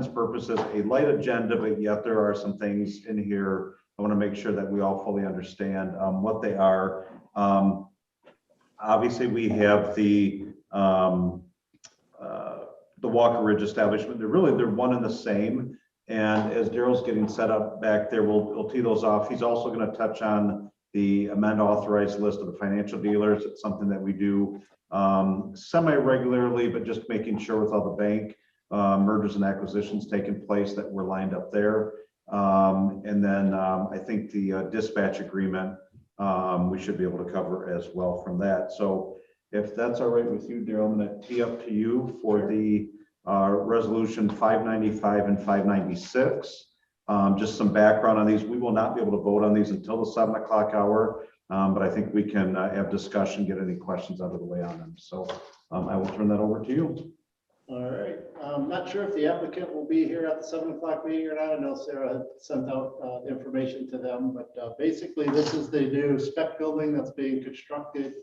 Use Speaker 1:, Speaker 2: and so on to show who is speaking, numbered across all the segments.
Speaker 1: purposes, a light agenda, but yet there are some things in here. I want to make sure that we all fully understand what they are. Obviously, we have the Walker Ridge establishment. They're one and the same. And as Daryl's getting set up back there, we'll tee those off. He's also going to touch on the amend authorized list of the financial dealers. It's something that we do semi-regularly, but just making sure with all the bank mergers and acquisitions taking place that we're lined up there. And then I think the dispatch agreement we should be able to cover as well from that. So if that's all right with you, Daryl, I'm going to tee up to you for the resolution 595 and 596. Just some background on these. We will not be able to vote on these until the 7 o'clock hour, but I think we can have discussion, get any questions out of the way on them. So I will turn that over to you.
Speaker 2: All right. I'm not sure if the applicant will be here at the 7 o'clock meeting or not. I know Sarah had sent out information to them, but basically this is the new spec building that's being constructed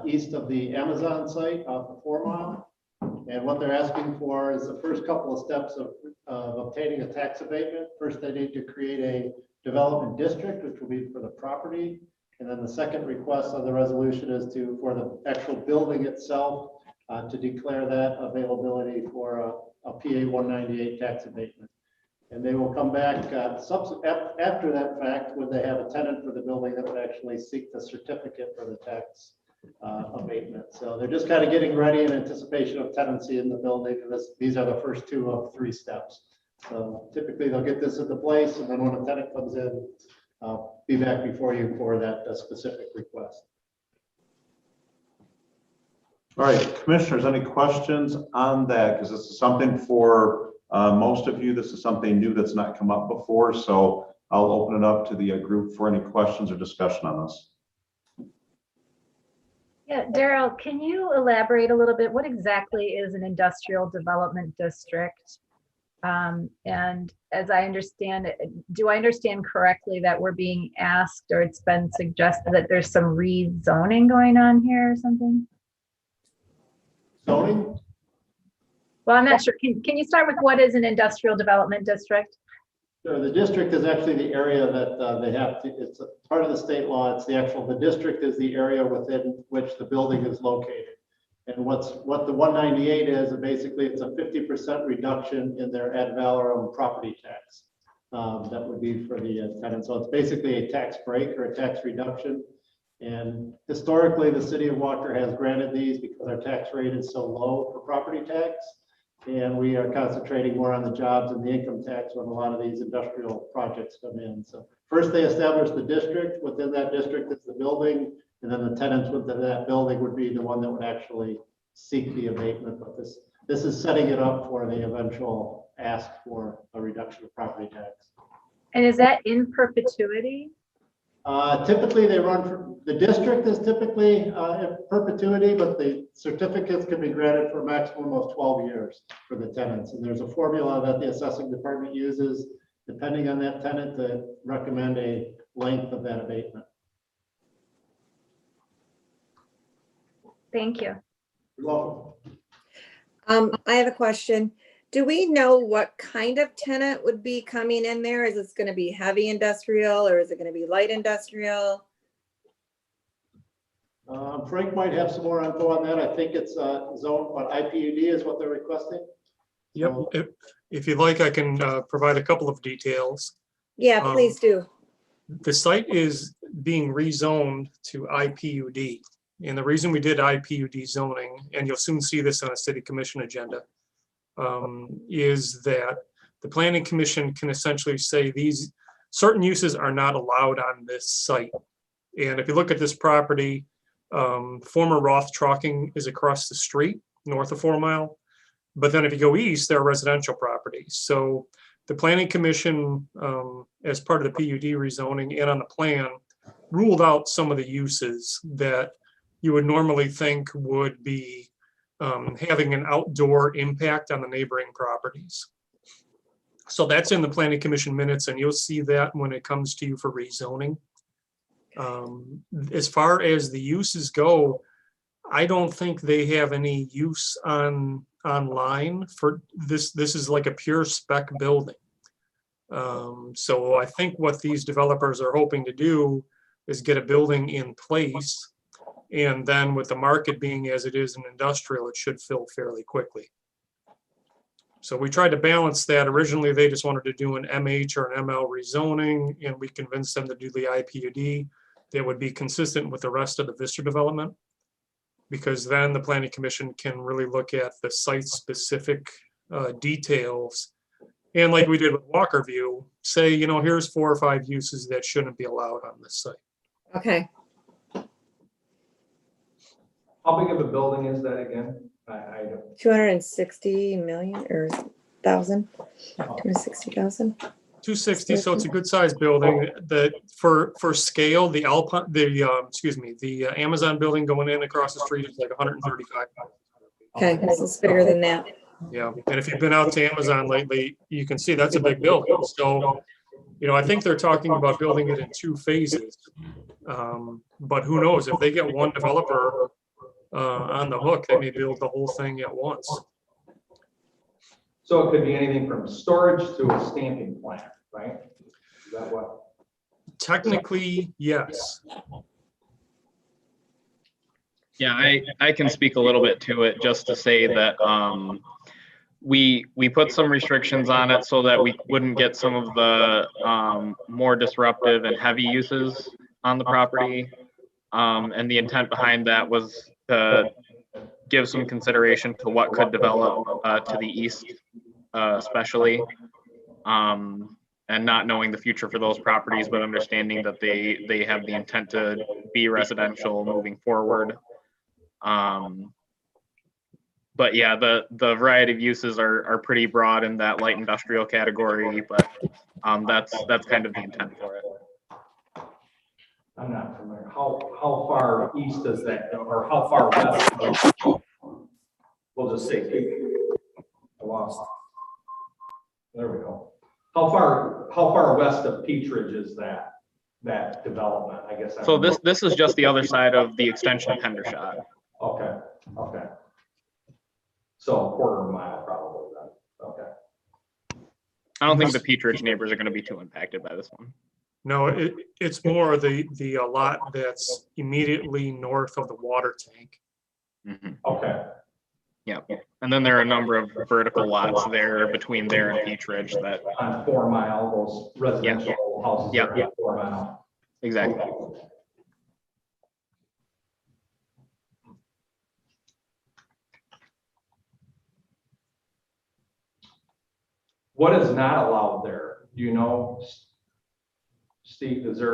Speaker 2: east of the Amazon site off of 4 Mile. And what they're asking for is the first couple of steps of obtaining a tax abatement. First, they need to create a development district, which will be for the property. And then the second request of the resolution is for the actual building itself to declare that availability for a PA 198 tax abatement. And they will come back after that fact when they have a tenant for the building that would actually seek the certificate for the tax abatement. So they're just kind of getting ready in anticipation of tenancy in the building. And these are the first 2 of 3 steps. So typically they'll get this into place, and then when a tenant comes in, be back before you for that specific request.
Speaker 1: All right, commissioners, any questions on that? Because this is something for most of you. This is something new that's not come up before. So I'll open it up to the group for any questions or discussion on this.
Speaker 3: Yeah, Daryl, can you elaborate a little bit? What exactly is an industrial development district? And as I understand it, do I understand correctly that we're being asked, or it's been suggested that there's some rezoning going on here or something?
Speaker 2: Zoning?
Speaker 3: Well, I'm not sure. Can you start with what is an industrial development district?
Speaker 2: Sure. The district is actually the area that they have to, it's a part of the state law. It's the district is the area within which the building is located. And what the 198 is, basically it's a 50% reduction in their ad valorem property tax. That would be for the tenant. So it's basically a tax break or a tax reduction. And historically, the city of Walker has granted these because our tax rate is so low for property tax. And we are concentrating more on the jobs and the income tax when a lot of these industrial projects come in. So first they establish the district. Within that district, it's the building. And then the tenants within that building would be the one that would actually seek the abatement. But this is setting it up for the eventual ask for a reduction of property tax.
Speaker 3: And is that in perpetuity?
Speaker 2: Typically they run for, the district is typically in perpetuity, but the certificates can be granted for a maximum of 12 years for the tenants. And there's a formula that the assessing department uses depending on that tenant to recommend a length of that abatement.
Speaker 3: Thank you.
Speaker 2: You're welcome.
Speaker 4: I have a question. Do we know what kind of tenant would be coming in there? Is this going to be heavy industrial or is it going to be light industrial?
Speaker 2: Frank might have some more info on that. I think it's zone, but IPUD is what they're requesting.
Speaker 5: Yep. If you'd like, I can provide a couple of details.
Speaker 4: Yeah, please do.
Speaker 5: The site is being rezoned to IPUD. And the reason we did IPUD zoning, and you'll soon see this on a city commission agenda, is that the planning commission can essentially say these certain uses are not allowed on this site. And if you look at this property, former Roth Trucking is across the street north of 4 Mile. But then if you go east, there are residential properties. So the planning commission, as part of the PUD rezoning and on the plan, ruled out some of the uses that you would normally think would be having an outdoor impact on the neighboring properties. So that's in the planning commission minutes, and you'll see that when it comes to you for rezoning. As far as the uses go, I don't think they have any use on online for this. This is like a pure spec building. So I think what these developers are hoping to do is get a building in place. And then with the market being as it is in industrial, it should fill fairly quickly. So we tried to balance that. Originally, they just wanted to do an MH or an ML rezoning, and we convinced them to do the IPUD that would be consistent with the rest of the Vista development. Because then the Planning Commission can really look at the site-specific details. And like we did with Walker View, say, you know, here's 4 or 5 uses that shouldn't be allowed on this site.
Speaker 4: Okay.
Speaker 6: How big of a building is that again? I don't.
Speaker 4: 260 million or 1,000, 260,000.
Speaker 5: 260, so it's a good sized building. That for scale, the Amazon building going in across the street is like 135.
Speaker 4: Okay, this is bigger than that.
Speaker 5: Yeah, and if you've been out to Amazon lately, you can see that's a big building. So, you know, I think they're talking about building it in 2 phases. But who knows, if they get one developer on the hook, they may build the whole thing at once.
Speaker 6: So it could be anything from storage to a stamping plant, right? Is that what?
Speaker 5: Technically, yes.
Speaker 7: Yeah, I can speak a little bit to it just to say that we put some restrictions on it so that we wouldn't get some of the more disruptive and heavy uses on the property. And the intent behind that was to give some consideration to what could develop to the east, especially. And not knowing the future for those properties, but understanding that they have the intent to be residential moving forward. But yeah, the variety of uses are pretty broad in that light industrial category, but that's kind of the intent for it.
Speaker 6: I'm not familiar. How far east does that go, or how far west? We'll just say, I lost. There we go. How far west of Peachridge is that development? I guess.
Speaker 7: So this is just the other side of the extension of Hendershot.
Speaker 6: Okay. So a quarter mile probably then. Okay.
Speaker 7: I don't think the Peachridge neighbors are going to be too impacted by this one.
Speaker 5: No, it's more the lot that's immediately north of the water tank.
Speaker 7: Mm-hmm.
Speaker 6: Okay.
Speaker 7: Yeah, and then there are a number of vertical lots there between there and Peachridge that.
Speaker 6: On 4 Mile, those residential houses.
Speaker 7: Yep.
Speaker 6: Are on 4 Mile.
Speaker 7: Exactly.
Speaker 6: What is not allowed there? Do you know, Steve? Is there?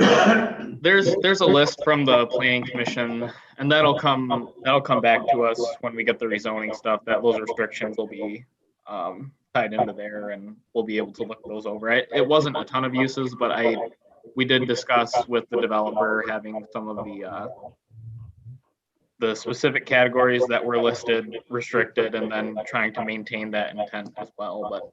Speaker 7: There's a list from the Planning Commission, and that'll come back to us when we get the rezoning stuff. That those restrictions will be tied into there, and we'll be able to look those over. It wasn't a ton of uses, but we did discuss with the developer having some of the specific categories that were listed restricted, and then trying to maintain that intent as well. But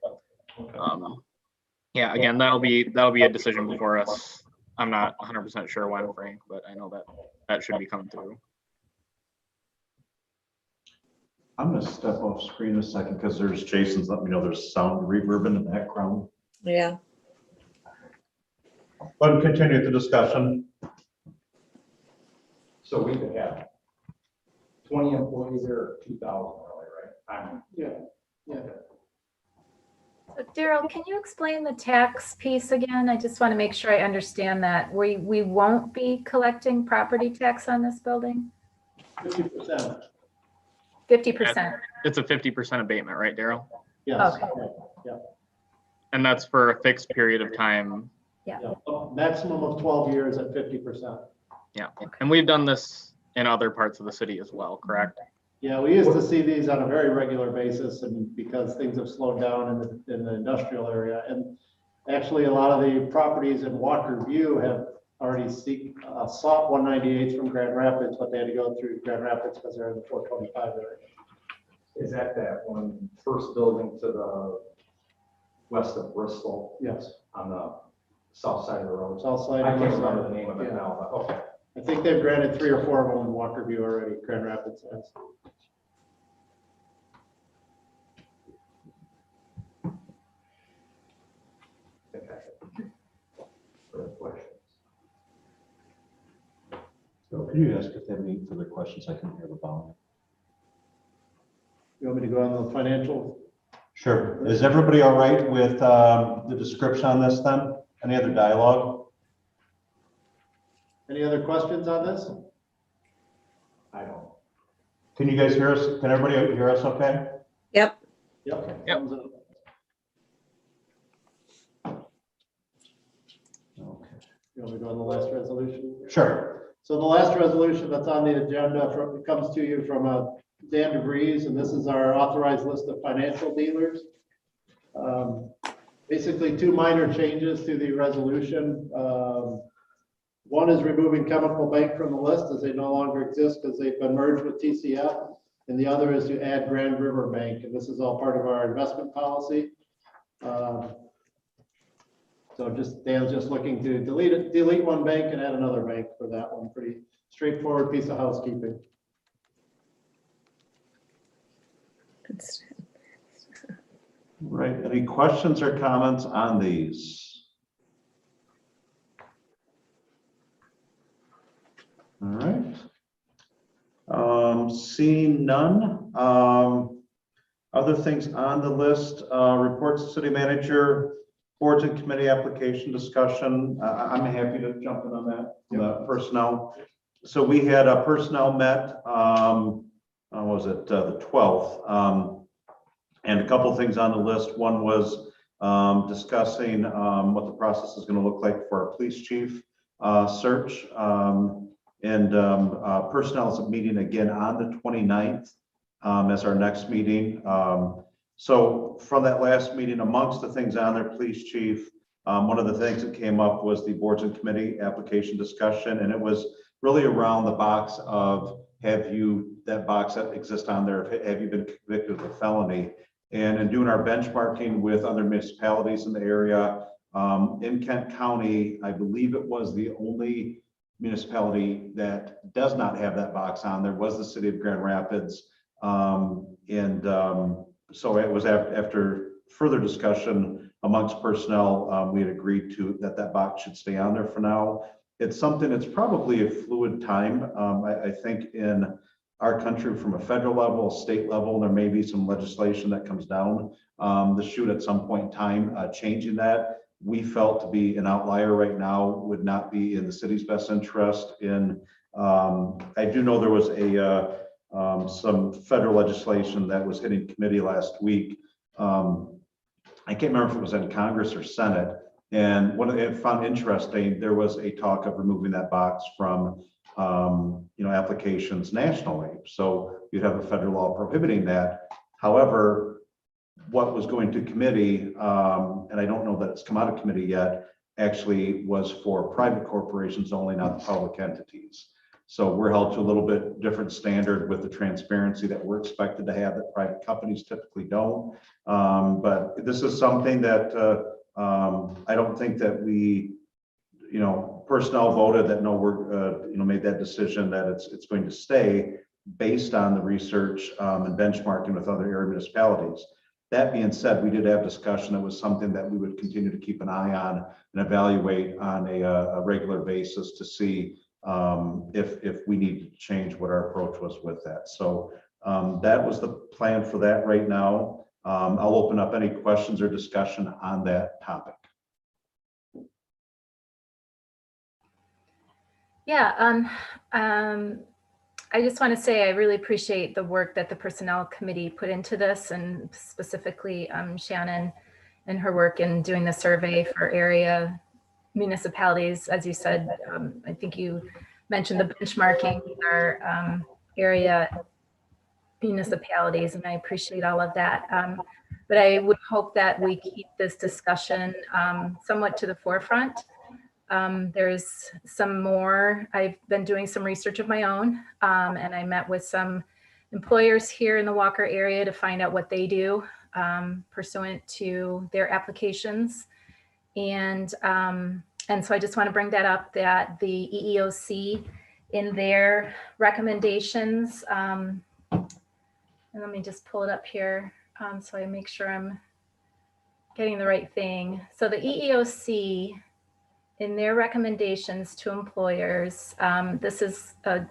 Speaker 7: yeah, again, that'll be a decision before us. I'm not 100% sure when, Frank, but I know that should be coming through.
Speaker 1: I'm gonna step off screen a second because there's Jason's let me know there's sound reverb in the background.
Speaker 4: Yeah.
Speaker 1: But continue the discussion.
Speaker 6: So we could have 20 employees there, or 2,000 really, right?
Speaker 2: Yeah.
Speaker 3: So Daryl, can you explain the tax piece again? I just want to make sure I understand that. We won't be collecting property tax on this building?
Speaker 2: 50%.
Speaker 3: 50%.
Speaker 7: It's a 50% abatement, right, Daryl?
Speaker 2: Yes.
Speaker 3: Okay.
Speaker 2: Yeah.
Speaker 7: And that's for a fixed period of time.
Speaker 2: Yeah. Maximum of 12 years at 50%.
Speaker 7: Yeah, and we've done this in other parts of the city as well, correct?
Speaker 2: Yeah, we used to see these on a very regular basis, and because things have slowed down in the industrial area, and actually a lot of the properties in Walker View have already sought 198s from Grand Rapids, but they had to go through Grand Rapids because they're in the 425 area.
Speaker 6: Is that one first building to the west of Bristol?
Speaker 2: Yes.
Speaker 6: On the south side of the road.
Speaker 2: South side.
Speaker 6: I can't remember the name of it
Speaker 2: Yeah.
Speaker 6: now, but okay.
Speaker 2: I think they've granted 3 or 4 of them in Walker View already, Grand Rapids has.
Speaker 1: Could you ask if they have any further questions I can hear about?
Speaker 2: You want me to go on the financial?
Speaker 1: Sure. Is everybody all right with the description on this then? Any other dialogue?
Speaker 2: Any other questions on this?
Speaker 1: I don't. Can you guys hear us? Can everybody hear us okay?
Speaker 4: Yep.
Speaker 2: Yep.
Speaker 7: Yep.
Speaker 2: Thumbs up.
Speaker 1: Okay.
Speaker 2: You want me to go on the last resolution?
Speaker 1: Sure.
Speaker 2: So the last resolution that's on the agenda it comes to you from Dan DeVries, and this is our authorized list of financial dealers. Basically, two minor changes to the resolution. One is removing Chemical Bank from the list as they no longer exist because they've been merged with TCF. And the other is to add Grand River Bank, and this is all part of our investment policy. So Dan's just looking to delete one bank and add another bank for that one. Pretty straightforward piece of housekeeping.
Speaker 1: Right. Any questions or comments on these? All right. Seeing none. Other things on the list, reports to city manager, boards and committee application discussion. I'm happy to jump in on that. The personnel. So we had a personnel met, was it the 12th? And a couple things on the list. One was discussing what the process is going to look like for our police chief search. Personnel is meeting again on the 29th as our next meeting. So from that last meeting, amongst the things on there, police chief, one of the things that came up was the boards and committee application discussion, and it was really around the box of that box that exists on there, have you been convicted of a felony? And in doing our benchmarking with other municipalities in the area, in Kent County, I believe it was the only municipality that does not have that box on there was the city of Grand Rapids. So it was after further discussion amongst personnel, we had agreed to that box should stay on there for now. It's something, it's probably a fluid time. I think in our country from a federal level, state level, there may be some legislation that comes down the chute at some point in time, changing that. We felt to be an outlier right now would not be in the city's best interest. I do know there was some federal legislation that was hitting committee last week. I can't remember if it was in Congress or Senate. And what I found interesting, there was a talk of removing that box from applications nationally. So you'd have a federal law prohibiting that. However, what was going to committee, and I don't know that it's come out of committee yet, actually was for private corporations only, not the public entities. So we're held to a little bit different standard with the transparency that we're expected to have that private companies typically don't. But this is something that I don't think that we, personnel voted that no, we're, made that decision that it's going to stay based on the research and benchmarking with other area municipalities. That being said, we did have discussion. It was something that we would continue to keep an eye on and evaluate on a regular basis to see if we need to change what our approach was with that. So that was the plan for that right now. I'll open up any questions or discussion on that topic.
Speaker 3: Yeah, I just want to say I really appreciate the work that the Personnel Committee put into this, and specifically Shannon and her work in doing the survey for area municipalities. As you said, I think you mentioned the benchmarking with our area municipalities, and I appreciate all of that. But I would hope that we keep this discussion somewhat to the forefront. There's some more, I've been doing some research of my own, and I met with some employers here in the Walker area to find out what they do pursuant to their applications. And so I just want to bring that up, that the EEOC in their recommendations, and let me just pull it up here so I make sure I'm getting the right thing. So the EEOC in their recommendations to employers, this is a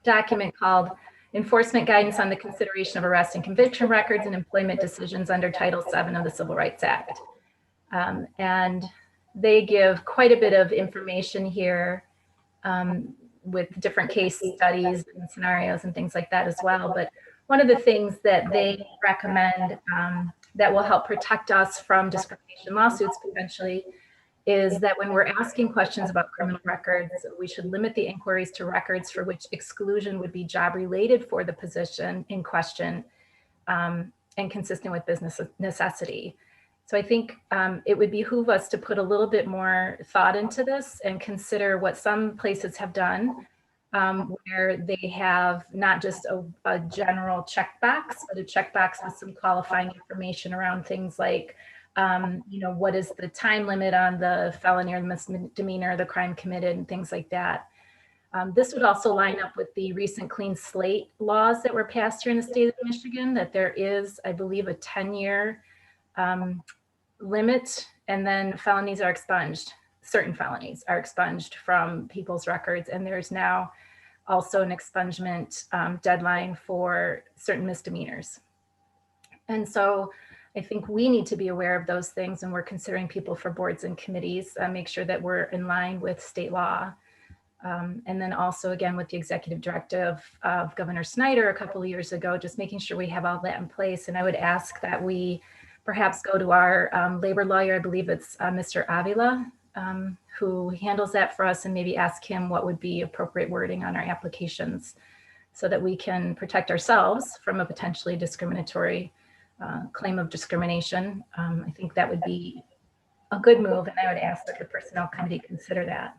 Speaker 3: document called Enforcement Guidance on the Consideration of Arrest and Conviction Records and Employment Decisions under Title VII of the Civil Rights Act. And they give quite a bit of information here with different case studies and scenarios and things like that as well. But one of the things that they recommend that will help protect us from discrimination lawsuits potentially is that when we're asking questions about criminal records, we should limit the inquiries to records for which exclusion would be job related for the position in question and consistent with business necessity. So I think it would behoove us to put a little bit more thought into this and consider what some places have done, where they have not just a general checkbox, but a checkbox with some qualifying information around things like, what is the time limit on the felony or misdemeanor, the crime committed, and things like that. This would also line up with the recent clean slate laws that were passed here in the state of Michigan, that there is, I believe, a 10-year limit, and then felonies are expunged. Certain felonies are expunged from people's records, and there's now also an expungement deadline for certain misdemeanors. And so I think we need to be aware of those things when we're considering people for boards and committees, make sure that we're in line with state law. And then also, again, with the executive directive of Governor Snyder a couple of years ago, just making sure we have all that in place. And I would ask that we perhaps go to our labor lawyer, I believe it's Mr. Avila, who handles that for us, and maybe ask him what would be appropriate wording on our applications so that we can protect ourselves from a potentially discriminatory claim of discrimination. I think that would be a good move, and I would ask that the Personnel Committee consider that.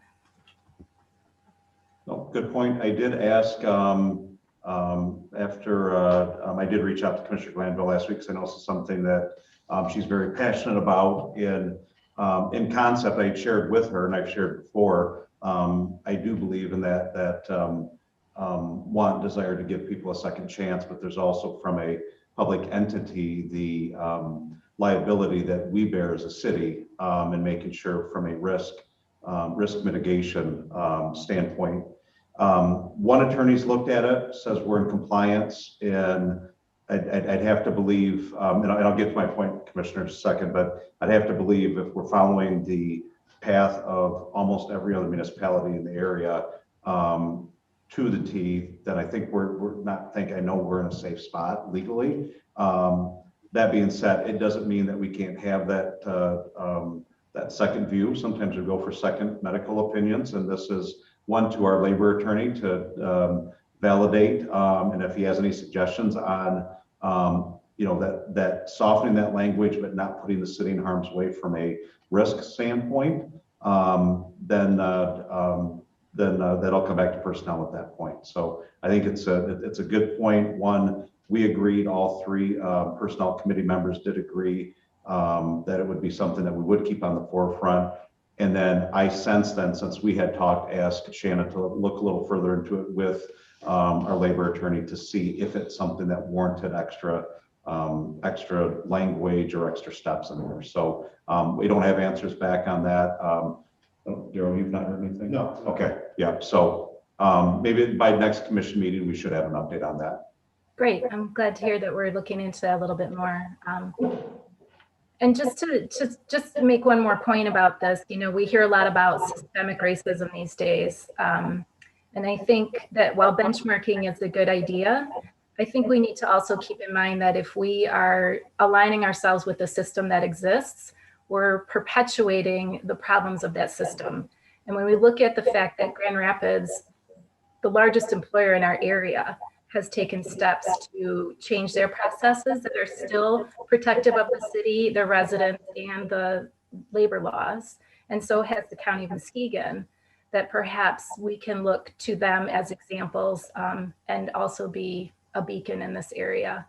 Speaker 1: No, good point. I did ask after I did reach out to Commissioner Glanville last week, because I know this is something that she's very passionate about. In concept, I shared with her, and I've shared before, I do believe in that want, desire to give people a second chance, but there's also, from a public entity, the liability that we bear as a city in making sure from a risk mitigation standpoint. One attorney's looked at it, says we're in compliance, and I'd have to believe, and I'll get to my point, Commissioner, in just a second, but I'd have to believe if we're following the path of almost every other municipality in the area to the T, then I think I know we're in a safe spot legally. That being said, it doesn't mean that we can't have that second view. Sometimes we go for second medical opinions, and this is one to our labor attorney to validate, and if he has any suggestions on that softening that language but not putting the city in harm's way from a risk standpoint, then that'll come back to personnel at that point. So I think it's a good point. One, we agreed, all three personnel committee members did agree that it would be something that we would keep on the forefront. And then I since we had talked, asked Shannon to look a little further into it with our labor attorney to see if it's something that warranted extra language or extra steps in there. So we don't have answers back on that. Daryl, you've not heard anything?
Speaker 2: No.
Speaker 1: Okay, yeah. So maybe by next commission meeting, we should have an update on that.
Speaker 3: Great. I'm glad to hear that we're looking into that a little bit more. And just to make one more point about this, we hear a lot about systemic racism these days. And I think that while benchmarking is a good idea, I think we need to also keep in mind that if we are aligning ourselves with the system that exists, we're perpetuating the problems of that system. And when we look at the fact that Grand Rapids, the largest employer in our area, has taken steps to change their processes that are still protective of the city, the residents, and the labor laws, and so has the county of Muskegon, that perhaps we can look to them as examples and also be a beacon in this area.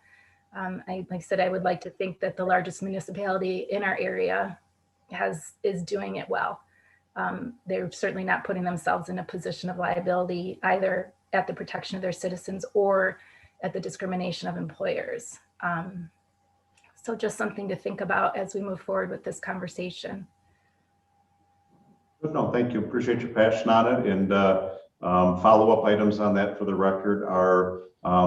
Speaker 3: Like I said, I would like to think that the largest municipality in our area is doing it well. They're certainly not putting themselves in a position of liability either at the protection of their citizens or at the discrimination of employers. So just something to think about as we move forward with this conversation.
Speaker 1: No, thank you. Appreciate your passion on it, and follow-up items on that for the record are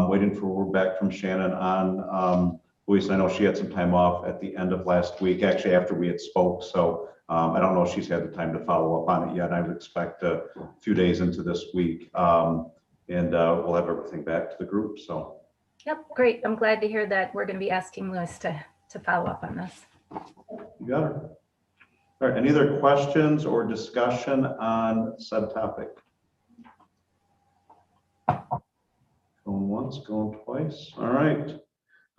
Speaker 1: waiting for word back from Shannon on Louise. I know she had some time off at the end of last week, actually after we had spoke. So I don't know if she's had the time to follow up on it yet. I would expect a few days into this week, and we'll have everything back to the group. So.
Speaker 3: Yep, great. I'm glad to hear that. We're going to be asking Louis to follow up on this.
Speaker 1: You got it. All right, any other questions or discussion on said topic? Going once, going twice. All right.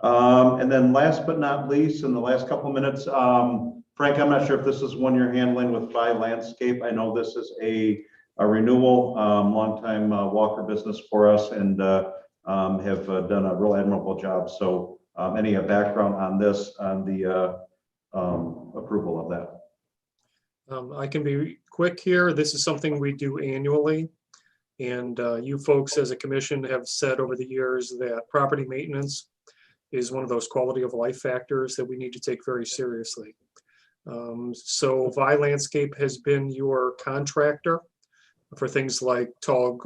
Speaker 1: And then last but not least, in the last couple of minutes, Frank, I'm not sure if this is one you're handling with Vigh Landscape. I know this is a renewal, longtime Walker business for us, and have done a real admirable job. So any background on this, on the approval of that?
Speaker 5: I can be quick here. This is something we do annually. And you folks as a commission have said over the years that property maintenance is one of those quality of life factors that we need to take very seriously. So Vigh Landscape has been your contractor for things like tall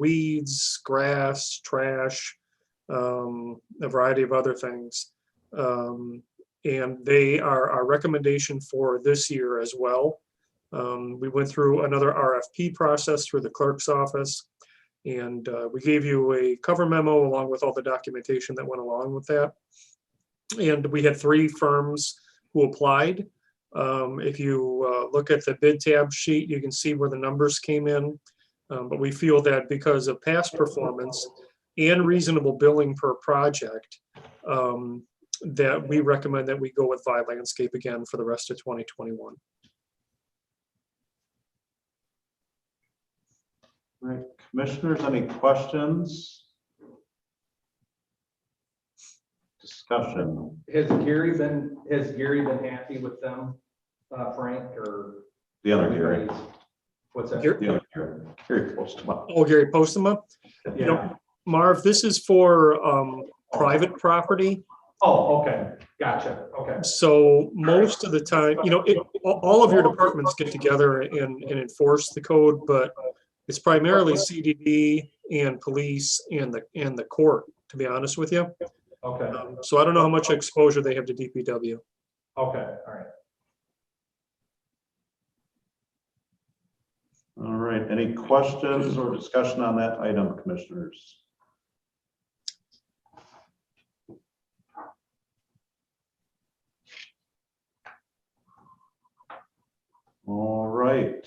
Speaker 5: weeds, grass, trash, a variety of other things. And they are our recommendation for this year as well. We went through another RFP process through the clerk's office, and we gave you a cover memo along with all the documentation that went along with that. And we had 3 firms who applied. If you look at the bid tab sheet, you can see where the numbers came in. But we feel that because of past performance and reasonable billing per project, that we recommend that we go with Vigh Landscape again for the rest of 2021.
Speaker 1: All right, commissioners, any questions? Discussion.
Speaker 6: Has Gary been happy with them, Frank, or?
Speaker 1: The other Gary.
Speaker 6: What's that?
Speaker 5: Gary?
Speaker 1: The other Gary. Gary Postma.
Speaker 5: Oh, Gary Postma? You know, Marv, this is for private property.
Speaker 6: Oh, okay. Gotcha. Okay.
Speaker 5: So most of the time, you know, all of your departments get together and enforce the code, but it's primarily CDD and police and the court, to be honest with you.
Speaker 6: Okay.
Speaker 5: So I don't know how much exposure they have to DPW.
Speaker 6: Okay. All right.
Speaker 1: All right, any questions or discussion on that item, commissioners? All right.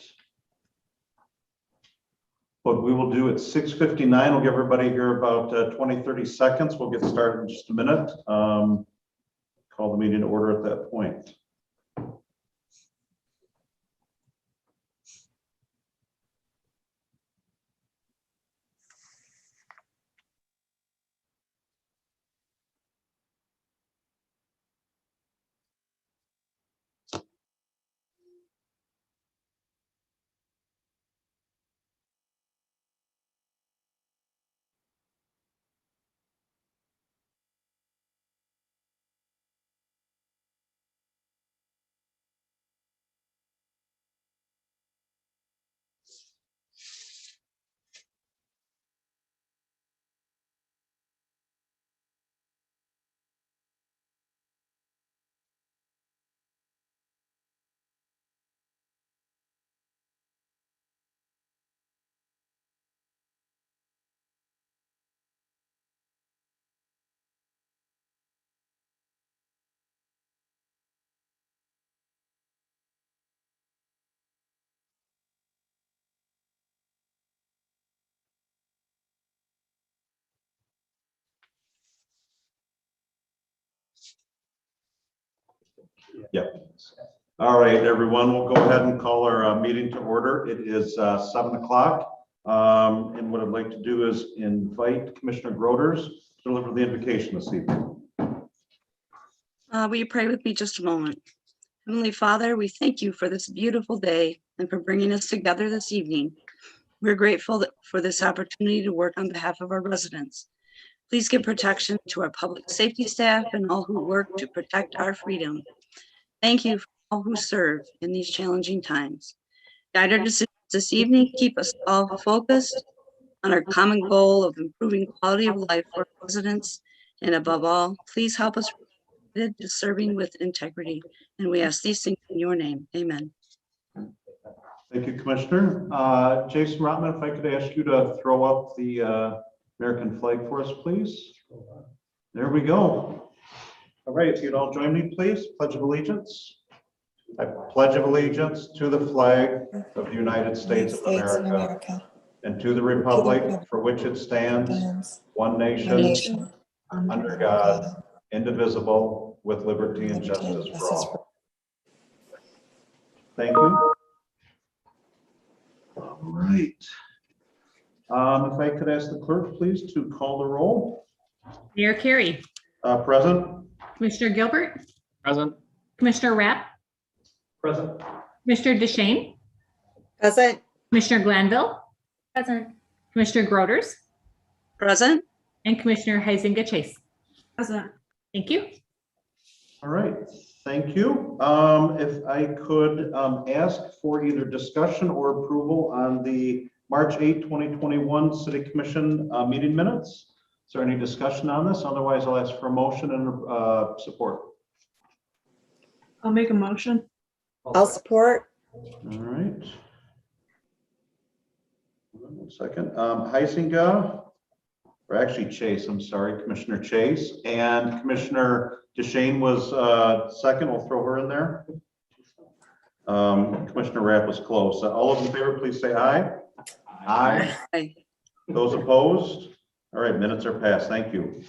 Speaker 1: What we will do at 6:59, we'll give everybody here about 20, 30 seconds. We'll get started in just a minute. Call the meeting to order at that point. Yep. All right, everyone, we'll go ahead and call our meeting to order. It is 7 o'clock. And what I'd like to do is invite Commissioner Groders to deliver the invocation this evening.
Speaker 8: Will you pray with me just a moment? Heavenly Father, we thank you for this beautiful day and for bringing us together this evening. We're grateful for this opportunity to work on behalf of our residents. Please give protection to our public safety staff and all who work to protect our freedom. Thank you for all who serve in these challenging times. Guide our decisions this evening. Keep us all focused on our common goal of improving quality of life for residents. And above all, please help us to serving with integrity. And we ask these things in your name. Amen.
Speaker 1: Thank you, Commissioner. Jason Rotman, if I could ask you to throw up the American flag for us, please. There we go. All right, if you'd all join me, please. Pledge of allegiance. I pledge of allegiance to the flag of the United States of America and to the republic for which it stands, one nation, under God, indivisible, with liberty and justice for all. Thank you. All right. If I could ask the clerk, please, to call the roll.
Speaker 9: Mayor Carey,
Speaker 1: Present.
Speaker 9: Commissioner Gilbert,
Speaker 7: Present.
Speaker 9: Commissioner Rapp,
Speaker 6: Present.
Speaker 9: Commissioner DeShane,
Speaker 4: Present.
Speaker 9: Commissioner Glanville, present, Commissioner Groders,
Speaker 8: Present.
Speaker 9: and Commissioner Heisinger Chase.
Speaker 8: Present.
Speaker 9: Thank you.
Speaker 1: All right, thank you. If I could ask for either discussion or approval on the March 8, 2021 City Commission meeting minutes. Is there any discussion on this? Otherwise, I'll ask for a motion and support.
Speaker 8: I'll make a motion.
Speaker 4: I'll support.
Speaker 1: All right. 1 second. Heisinger, or actually Chase, I'm sorry, Commissioner Chase, and Commissioner DeShane was second. We'll throw her in there. Commissioner Rapp was close. All those in favor, please say aye. Aye.
Speaker 8: Aye.
Speaker 1: Those opposed? All right, minutes are passed. Thank you.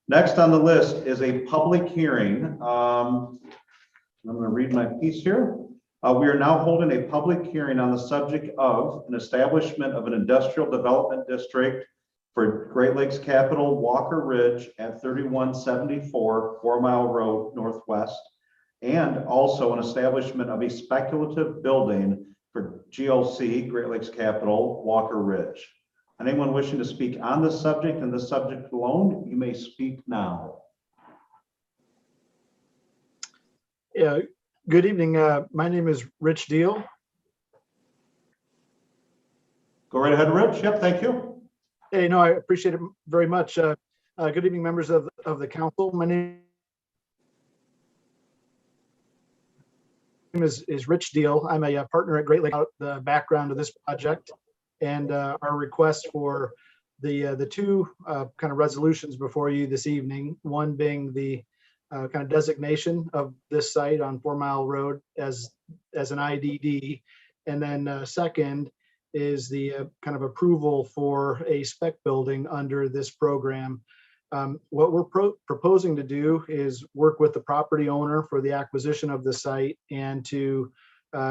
Speaker 1: Next on the list is a public hearing. I'm going to read my piece here. We are now holding a public hearing on the subject of an establishment of an industrial development district for Great Lakes Capital Walker Ridge at 3174 4 Mile Road Northwest, and also an establishment of a speculative building for GLC, Great Lakes Capital Walker Ridge. Anyone wishing to speak on this subject and this subject alone, you may speak now.
Speaker 10: Yeah, good evening. My name is Rich Deal.
Speaker 1: Go right ahead, Rich. Yep, thank you.
Speaker 10: Hey, no, I appreciate it very much. Good evening, members of the council. My name is Rich Deal. I'm a partner at Great Lakes. The background of this project and our request for the two kind of resolutions before you this evening. One being the kind of designation of this site on 4 Mile Road as an IDD, and then second is the kind of approval for a spec building under this program. What we're proposing to do is work with the property owner for the acquisition of the site and to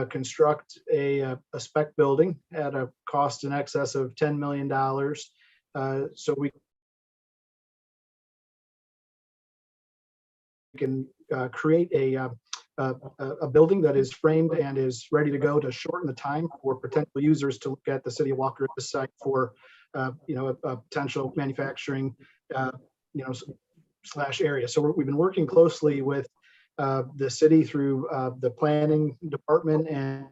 Speaker 10: construct a spec building at a cost in excess of $10 million. So we can create a building that is framed and is ready to go to shorten the time for potential users to look at the city of Walker Ridge site for a potential manufacturing slash area. So we've been working closely with the city through the planning department and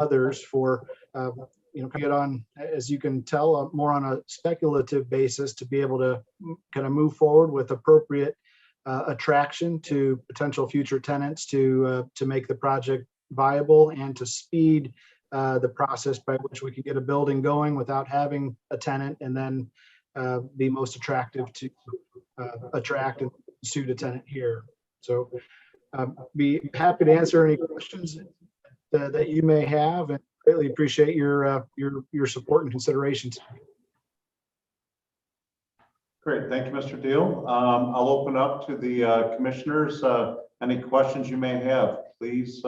Speaker 10: others for get on, as you can tell, more on a speculative basis to be able to kind of move forward with appropriate attraction to potential future tenants to make the project viable and to speed the process by which we can get a building going without having a tenant, and then be most attractive to attract and suit a tenant here. So be happy to answer any questions that you may have, and greatly appreciate your support and consideration today.
Speaker 1: Great, thank you, Mr. Deal. I'll open up to the commissioners. Any questions you may have, please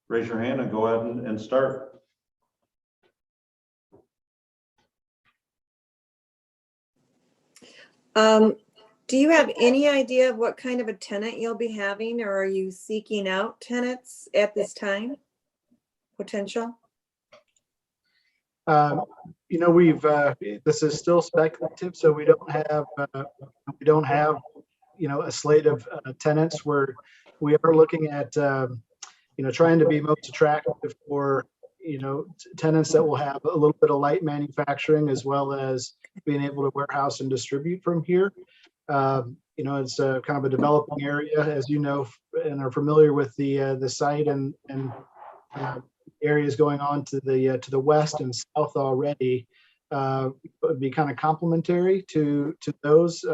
Speaker 1: raise your hand and go ahead and start.
Speaker 4: Do you have any idea of what kind of a tenant you'll be having, or are you seeking out tenants at this time? Potential?
Speaker 10: We've this is still speculative, so we don't have a slate of tenants. We're we are looking at, trying to be most attractive for, tenants that will have a little bit of light manufacturing as well as being able to warehouse and distribute from here. It's kind of a developing area, as you know, and are familiar with the site and areas going on to the west and south already. Would be kind of complementary to those,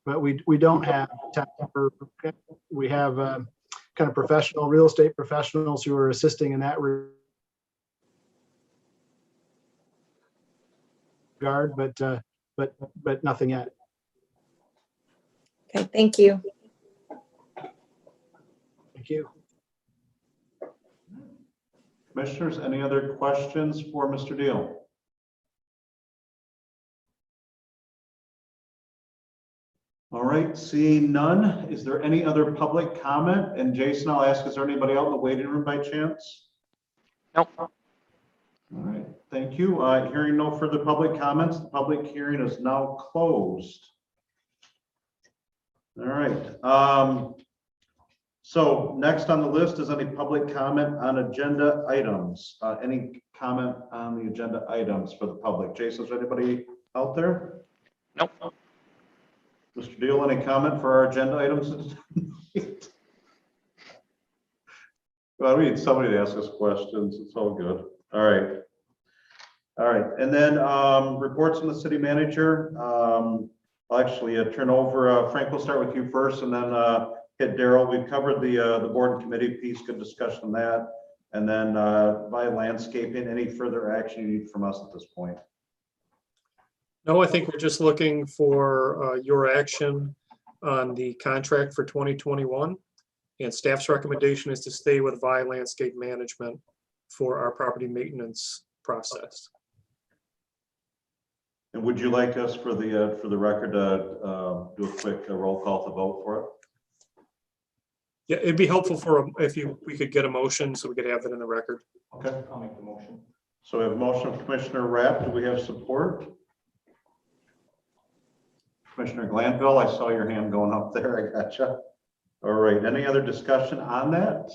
Speaker 10: but we don't have we have kind of real estate professionals who are assisting in that regard, but nothing yet.
Speaker 4: Okay, thank you.
Speaker 10: Thank you.
Speaker 1: Commissioners, any other questions for Mr. Deal? All right, seeing none, is there any other public comment? And Jason, I'll ask, is there anybody out in the waiting room by chance?
Speaker 7: Nope.
Speaker 1: All right, thank you. Hearing no further public comments, the public hearing is now closed. All right. So next on the list is any public comment on agenda items. Any comment on the agenda items for the public? Jason, is there anybody out there?
Speaker 7: Nope.
Speaker 1: Mr. Deal, any comment for our agenda items? Well, we need somebody to ask us questions. It's all good. All right. All right. And then reports from the city manager. I'll actually turn over. Frank, we'll start with you first and then hit Daryl. We've covered the board and committee piece. Good discussion on that. And then by landscaping, any further action you need from us at this point?
Speaker 5: No, I think we're just looking for your action on the contract for 2021. And staff's recommendation is to stay with Vigh Landscape Management for our property maintenance process.
Speaker 1: And would you like us for the record to do a quick roll call to vote for it?
Speaker 5: Yeah, it'd be helpful if we could get a motion so we could have it in the record.
Speaker 1: Okay.
Speaker 6: I'll make the motion.
Speaker 1: So we have a motion of Commissioner Rapp. Do we have support? Commissioner Glanville, I saw your hand going up there. I gotcha. All right. Any other discussion on that?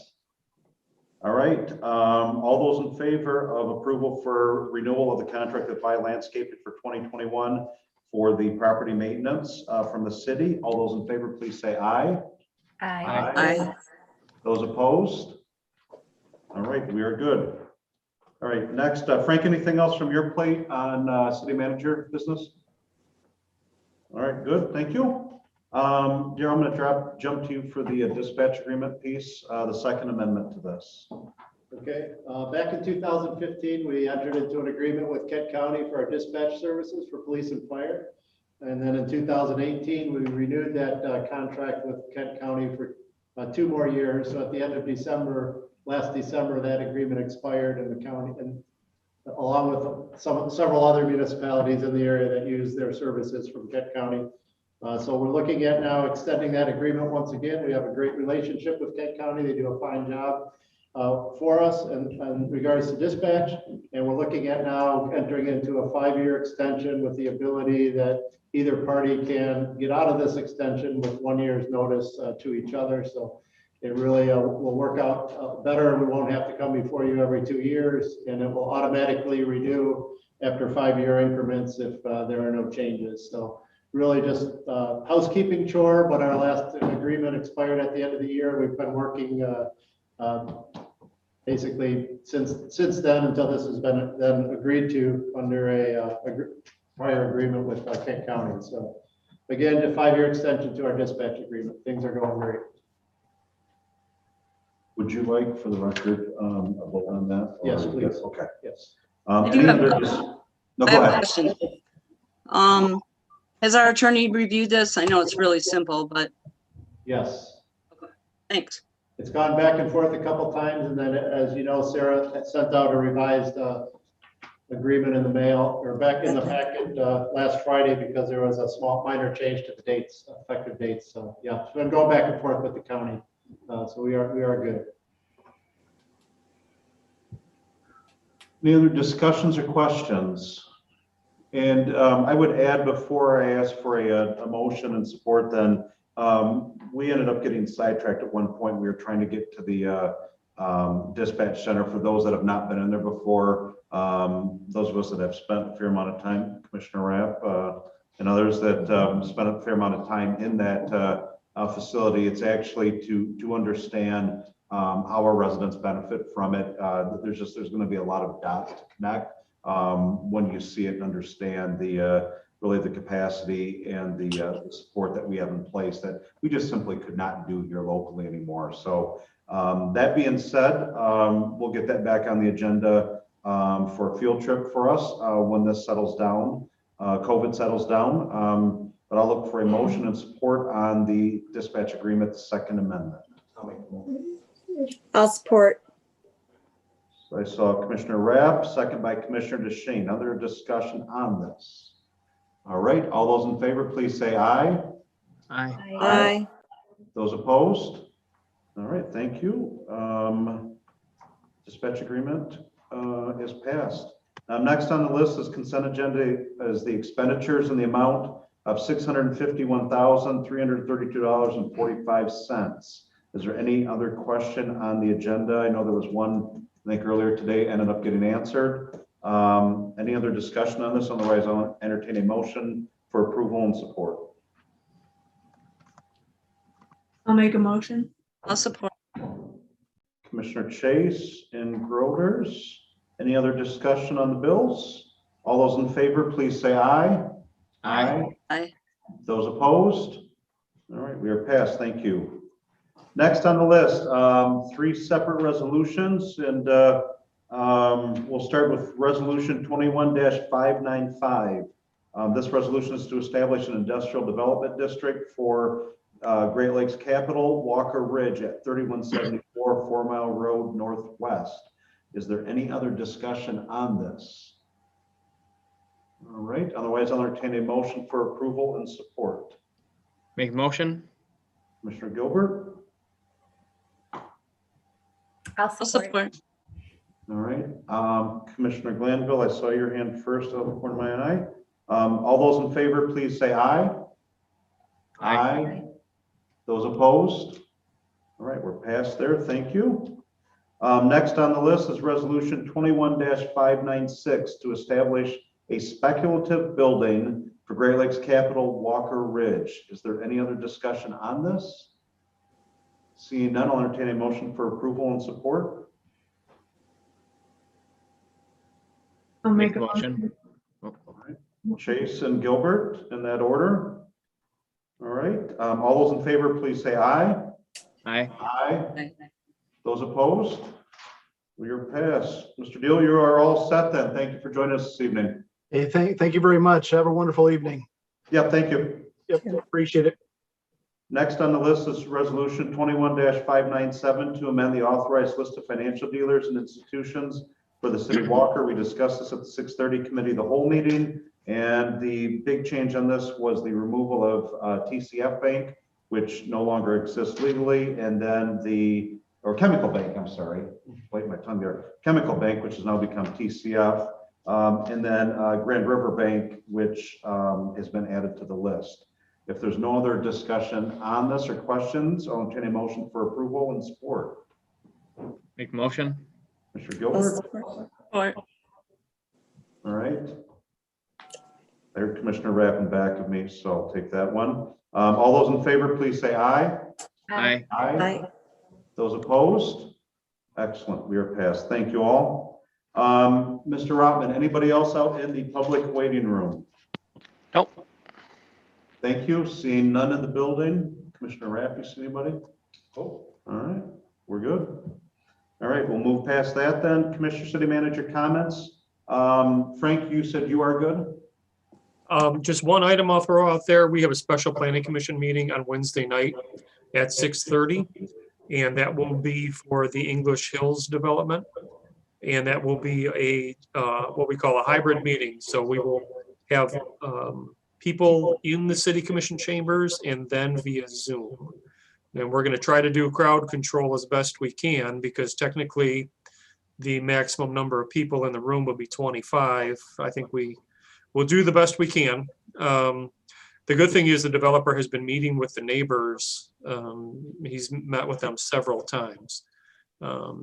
Speaker 1: All right. All those in favor of approval for renewal of the contract with Vigh Landscaping for 2021 for the property maintenance from the city? All those in favor, please say aye.
Speaker 3: Aye.
Speaker 4: Aye.
Speaker 1: Those opposed? All right, we are good. All right, next, Frank, anything else from your plate on city manager business? All right, good, thank you. Darryl, I'm going to jump to you for the dispatch agreement piece, the second amendment to this.
Speaker 2: Okay, back in 2015, we entered into an agreement with Kent County for our dispatch services for police and fire. And then in 2018, we renewed that contract with Kent County for 2 more years. So at the end of December, last December, that agreement expired in the county, and along with several other municipalities in the area that use their services from Kent County. So we're looking at now extending that agreement once again. We have a great relationship with Kent County. They do a fine job for us in regards to dispatch. And we're looking at now entering into a 5-year extension with the ability that either party can get out of this extension with 1 year's notice to each other. So it really will work out better. We won't have to come before you every 2 years, and it will automatically renew after 5-year increments if there are no changes. So really just housekeeping chore, but our last agreement expired at the end of the year. We've been working basically since then until this has been then agreed to under a prior agreement with Kent County. So again, a 5-year extension to our dispatch agreement. Things are going great.
Speaker 1: Would you like, for the record, a vote on that?
Speaker 2: Yes, please.
Speaker 1: Okay.
Speaker 2: Yes.
Speaker 1: Any other no,
Speaker 8: I
Speaker 1: go
Speaker 8: have a
Speaker 1: ahead.
Speaker 8: question. Has our attorney reviewed this? I know it's really simple, but
Speaker 2: Yes.
Speaker 8: thanks.
Speaker 2: It's gone back and forth a couple times, and then, as you know, Sarah sent out a revised agreement in the mail or back in the packet last Friday because there was a small minor change to the dates, effective dates. So yeah, it's been going back and forth with the county. So we are good.
Speaker 1: Any other discussions or questions? And I would add, before I ask for a motion and support, then We ended up getting sidetracked at one point. We were trying to get to the dispatch center. For those that have not been in there before, those of us that have spent a fair amount of time, Commissioner Rapp, and others that spent a fair amount of time in that facility, it's actually to understand how our residents benefit from it. There's going to be a lot of dots to connect when you see it and understand the really the capacity and the support that we have in place that we just simply could not do here locally anymore. So that being said, we'll get that back on the agenda for a field trip for us when this settles down, COVID settles down. But I'll look for a motion and support on the dispatch agreement, second amendment.
Speaker 6: I'll make the motion.
Speaker 4: I'll support.
Speaker 1: So I saw Commissioner Rapp, second by Commissioner DeShane. Other discussion on this? All right, all those in favor, please say aye.
Speaker 7: Aye.
Speaker 4: Aye.
Speaker 1: Those opposed? All right, thank you. Dispatch agreement is passed. Next on the list is consent agenda is the expenditures in the amount of $651,332.45. Is there any other question on the agenda? I know there was one, I think earlier today, ended up getting answered. Any other discussion on this? Otherwise, I'll entertain a motion for approval and support.
Speaker 11: I'll make a motion.
Speaker 8: I'll support.
Speaker 1: Commissioner Chase and Groders. Any other discussion on the bills? All those in favor, please say aye.
Speaker 7: Aye.
Speaker 8: Aye.
Speaker 1: Those opposed? All right, we are passed. Thank you. Next on the list, 3 separate resolutions, and we'll start with resolution 21-595. This resolution is to establish an industrial development district for Great Lakes Capital, Walker Ridge at 3174 4 Mile Road Northwest. Is there any other discussion on this? All right, otherwise I'll entertain a motion for approval and support.
Speaker 7: Make motion.
Speaker 1: Commissioner Gilbert?
Speaker 3: I'll
Speaker 8: I'll
Speaker 3: support.
Speaker 8: support.
Speaker 1: All right, Commissioner Glanville, I saw your hand first out of the corner of my eye. All those in favor, please say aye.
Speaker 7: Aye.
Speaker 1: Those opposed? All right, we're past there. Thank you. Next on the list is resolution 21-596 to establish a speculative building for Great Lakes Capital, Walker Ridge. Is there any other discussion on this? Seeing none, I'll entertain a motion for approval and support.
Speaker 11: I'll
Speaker 7: Make
Speaker 11: make
Speaker 7: the
Speaker 11: a
Speaker 7: motion.
Speaker 11: motion.
Speaker 1: Chase and Gilbert in that order. All right, all those in favor, please say aye.
Speaker 7: Aye.
Speaker 1: Aye.
Speaker 8: Aye.
Speaker 1: Those opposed? We are passed. Mr. Deal, you are all set then. Thank you for joining us this evening.
Speaker 10: Hey, thank you very much. Have a wonderful evening.
Speaker 1: Yep, thank you.
Speaker 10: Yep, appreciate it.
Speaker 1: Next on the list is resolution 21-597 to amend the authorized list of financial dealers and institutions for the city of Walker. We discussed this at the 6:30 committee, the whole meeting. And the big change on this was the removal of TCF Bank, which no longer exists legally. And then or Chemical Bank, I'm sorry, wait my tongue there. Chemical Bank, which has now become TCF. And then Grand River Bank, which has been added to the list. If there's no other discussion on this or questions, I'll entertain a motion for approval and support.
Speaker 7: Make motion.
Speaker 1: Mr.
Speaker 4: I'll
Speaker 1: Gilbert?
Speaker 4: support.
Speaker 8: Support.
Speaker 1: All right. There's Commissioner Rapp in back of me, so I'll take that one. All those in favor, please say aye.
Speaker 7: Aye.
Speaker 4: Aye.
Speaker 1: Those opposed? Excellent, we are passed. Thank you all. Mr. Rotman, anybody else out in the public waiting room?
Speaker 7: Nope.
Speaker 1: Thank you. Seeing none in the building. Commissioner Rapp, you see anybody? Oh, all right, we're good. All right, we'll move past that then. Commissioner City Manager comments. Frank, you said you are good?
Speaker 5: Just one item I'll throw out there. We have a special planning commission meeting on Wednesday night at 6:30. And that will be for the English Hills development. And that will be a what we call a hybrid meeting. So we will have people in the city commission chambers and then via Zoom. And we're going to try to do crowd control as best we can, because technically the maximum number of people in the room will be 25. I think we will do the best we can. The good thing is the developer has been meeting with the neighbors. He's met with them several times.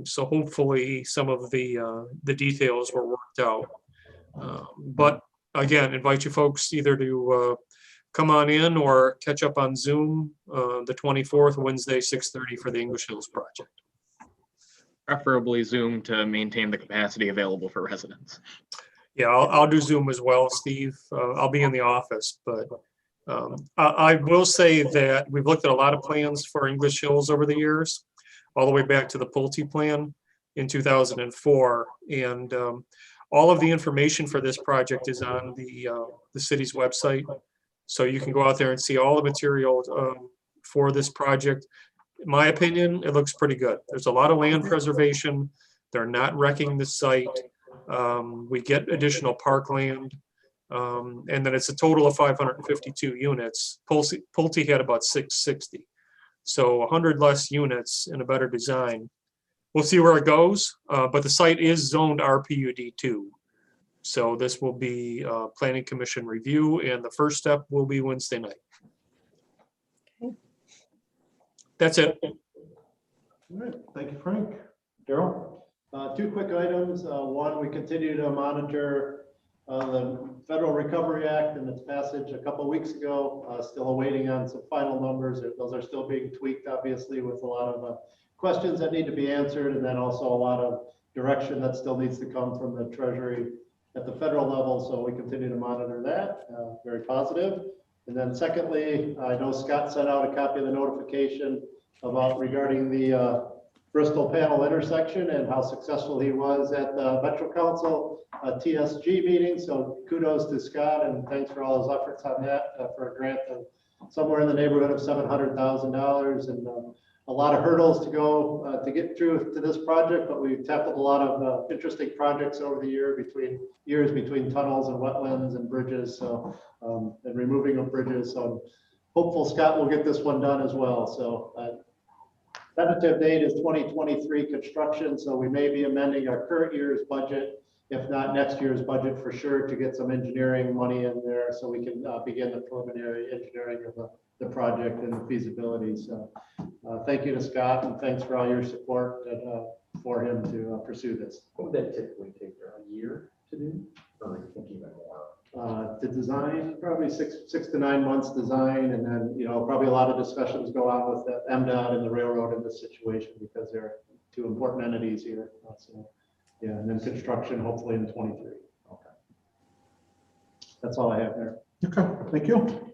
Speaker 5: So hopefully some of the details were worked out. But again, invite you folks either to come on in or catch up on Zoom the 24th, Wednesday, 6:30 for the English Hills project.
Speaker 7: Preferably Zoom to maintain the capacity available for residents.
Speaker 5: Yeah, I'll do Zoom as well, Steve. I'll be in the office, but I will say that we've looked at a lot of plans for English Hills over the years, all the way back to the Pulte plan in 2004. And all of the information for this project is on the city's website. So you can go out there and see all the material for this project. In my opinion, it looks pretty good. There's a lot of land preservation. They're not wrecking the site. We get additional parkland. And then it's a total of 552 units. Pulte had about 660. So 100 less units and a better design. We'll see where it goes, but the site is zoned RPUD2. So this will be Planning Commission review, and the first step will be Wednesday night. That's it.
Speaker 2: All right, thank you, Frank. Daryl? Two quick items. One, we continue to monitor the Federal Recovery Act and its passage a couple of weeks ago. Still awaiting on some final numbers. Those are still being tweaked, obviously, with a lot of questions that need to be answered, and then also a lot of direction that still needs to come from the Treasury at the federal level. So we continue to monitor that. Very positive. And then secondly, I know Scott sent out a copy of the notification regarding the Bristol panel intersection and how successful he was at the Metro Council TSG meeting. So kudos to Scott and thanks for all his efforts on that for a grant of somewhere in the neighborhood of $700,000 and a lot of hurdles to go to get through to this project. But we've tackled a lot of interesting projects over the years between tunnels and wetlands and bridges. So and removing of bridges. So I'm hopeful Scott will get this one done as well. So tentative date is 2023 construction, so we may be amending our current year's budget, if not next year's budget for sure, to get some engineering money in there so we can begin the preliminary engineering of the project and the feasibility. So thank you to Scott and thanks for all your support for him to pursue this.
Speaker 6: What would that typically take, a year to do? Or are you thinking even more?
Speaker 2: To design, probably six to 9 months design, and then probably a lot of discussions go on with the MDOT and the railroad in this situation because they're two important entities here. So yeah, and then construction hopefully in 23. Okay, that's all I have there.
Speaker 1: Okay, thank you.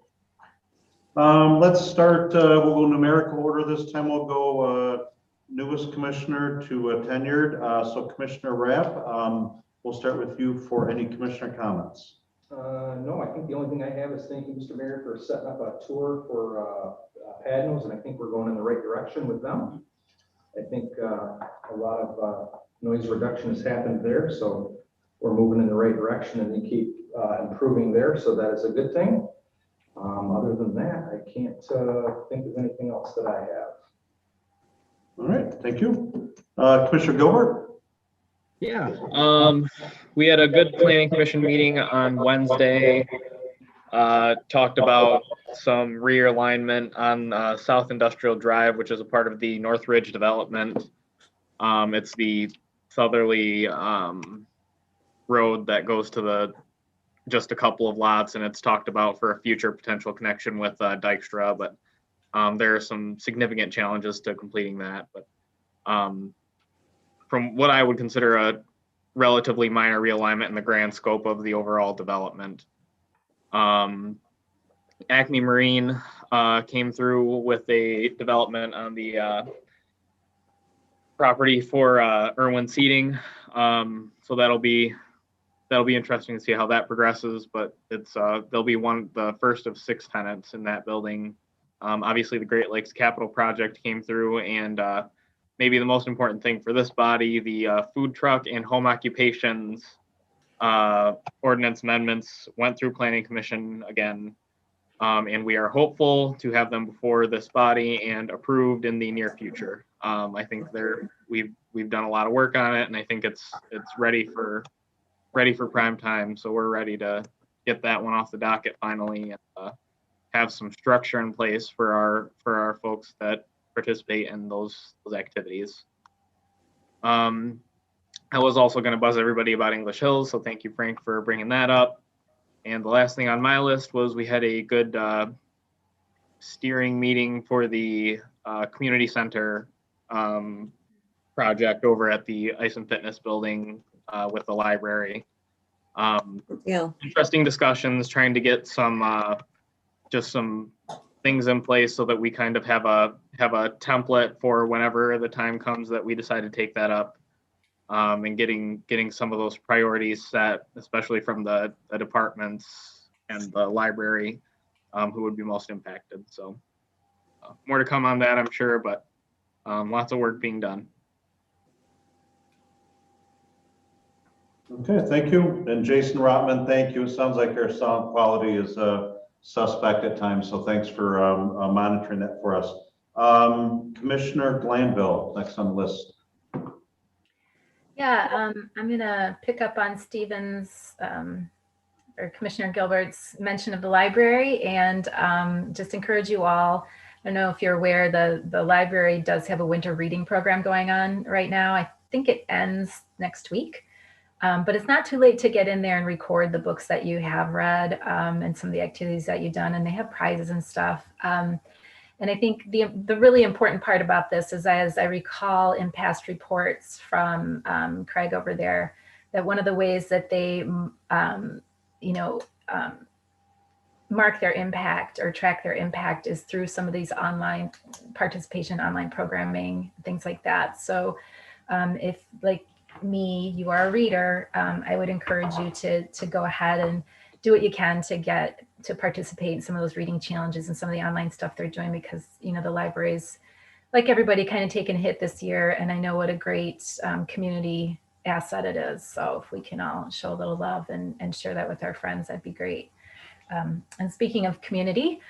Speaker 1: Let's start. We'll go numerical order this time. We'll go newest commissioner to tenured. So Commissioner Rapp, we'll start with you for any commissioner comments.
Speaker 6: No, I think the only thing I have is thank you, Mr. Mayor, for setting up a tour for Padnos, and I think we're going in the right direction with them. I think a lot of noise reduction has happened there, so we're moving in the right direction and they keep improving there, so that is a good thing. Other than that, I can't think of anything else that I have.
Speaker 1: All right, thank you. Commissioner Gilbert?
Speaker 7: Yeah, we had a good planning commission meeting on Wednesday. Talked about some realignment on South Industrial Drive, which is a part of the North Ridge development. It's the southerly road that goes to just a couple of lots, and it's talked about for a future potential connection with Dykstra, but there are some significant challenges to completing that. But from what I would consider a relatively minor realignment in the grand scope of the overall development. Acme Marine came through with a development on the property for Irwin Seating. So that'll be interesting to see how that progresses, but it's they'll be the first of 6 tenants in that building. Obviously the Great Lakes Capital Project came through, and maybe the most important thing for this body, the food truck and home occupations ordinance amendments went through Planning Commission again. And we are hopeful to have them before this body and approved in the near future. I think we've done a lot of work on it, and I think it's ready for prime time. So we're ready to get that one off the docket finally and have some structure in place for our folks that participate in those activities. I was also going to buzz everybody about English Hills, so thank you, Frank, for bringing that up. And the last thing on my list was we had a good steering meeting for the community center project over at the Ice and Fitness building with the library.
Speaker 4: Yeah.
Speaker 7: Interesting discussions, trying to get some just some things in place so that we kind of have a template for whenever the time comes that we decide to take that up, and getting some of those priorities set, especially from the departments and the library, who would be most impacted. So more to come on that, I'm sure, but lots of work being done.
Speaker 1: Okay, thank you. And Jason Rotman, thank you. It sounds like our sound quality is suspect at times, so thanks for monitoring that for us. Commissioner Glanville, next on the list.
Speaker 3: Yeah, I'm gonna pick up on Stephen's or Commissioner Gilbert's mention of the library, and just encourage you all. I don't know if you're aware, the library does have a winter reading program going on right now. I think it ends next week. But it's not too late to get in there and record the books that you have read, and some of the activities that you've done, and they have prizes and stuff. And I think the really important part about this is, as I recall in past reports from Craig over there, that one of the ways that they mark their impact or track their impact is through some of these online participation, online programming, things like that. So if, like me, you are a reader, I would encourage you to go ahead and do what you can to get to participate in some of those reading challenges and some of the online stuff they're doing, because the libraries, like everybody, kind of taken a hit this year, and I know what a great community asset it is. So if we can all show a little love and share that with our friends, that'd be great. And speaking of community,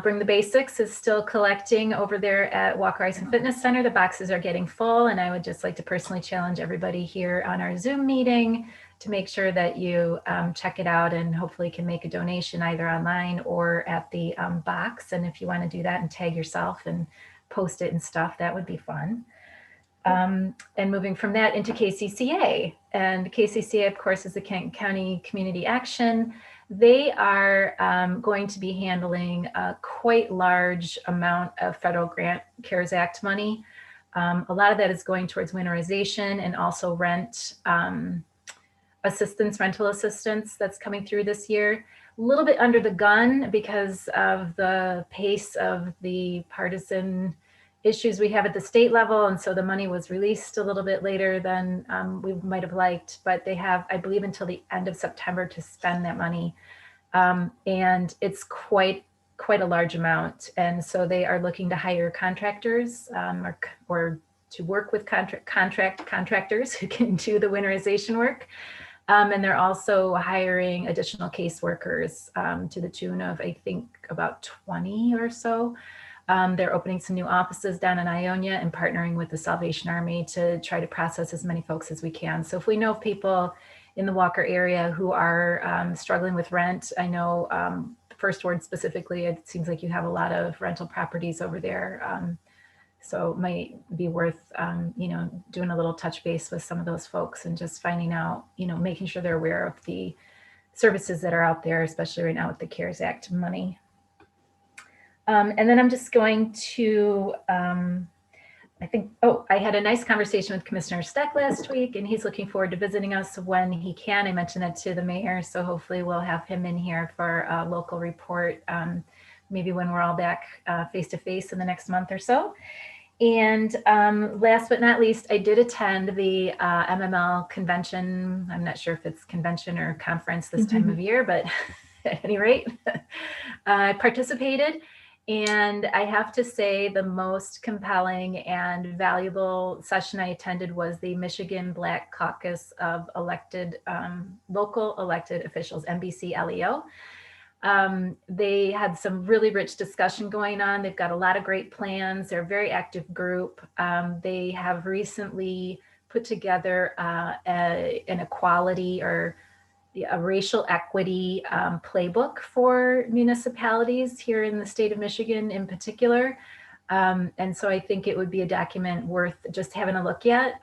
Speaker 3: Bring the Basics is still collecting over there at Walker Ice and Fitness Center. The boxes are getting full, and I would just like to personally challenge everybody here on our Zoom meeting to make sure that you check it out, and hopefully can make a donation either online or at the box. And if you want to do that and tag yourself and post it and stuff, that would be fun. And moving from that into Kcca, and Kcca, of course, is the Kent County Community Action. They are going to be handling a quite large amount of federal grant CARES Act money. A lot of that is going towards winterization and also rent rental assistance that's coming through this year. A little bit under the gun because of the pace of the partisan issues we have at the state level. And so the money was released a little bit later than we might have liked, but they have, I believe, until the end of September to spend that money. And it's quite a large amount. And so they are looking to hire contractors or to work with contractors who can do the winterization work. And they're also hiring additional caseworkers to the tune of, I think, about 20 or so. They're opening some new offices down in Ionia and partnering with the Salvation Army to try to process as many folks as we can. So if we know of people in the Walker area who are struggling with rent, I know First Ward specifically, it seems like you have a lot of rental properties over there. So it might be worth, doing a little touch base with some of those folks and just finding out, making sure they're aware of the services that are out there, especially right now with the CARES Act money. And then I'm just going to, I had a nice conversation with Commissioner Steck last week, and he's looking forward to visiting us when he can. I mentioned that to the mayor, so hopefully we'll have him in here for a local report, maybe when we're all back face to face in the next month or so. And last but not least, I did attend the MML convention. I'm not sure if it's convention or conference this time of year, but at any rate, I participated. And I have to say the most compelling and valuable session I attended was the Michigan Black Caucus of local elected officials, MBC-LEO. They had some really rich discussion going on. They've got a lot of great plans. They're a very active group. They have recently put together an equality or a racial equity playbook for municipalities here in the state of Michigan in particular. And so I think it would be a document worth just having a look at.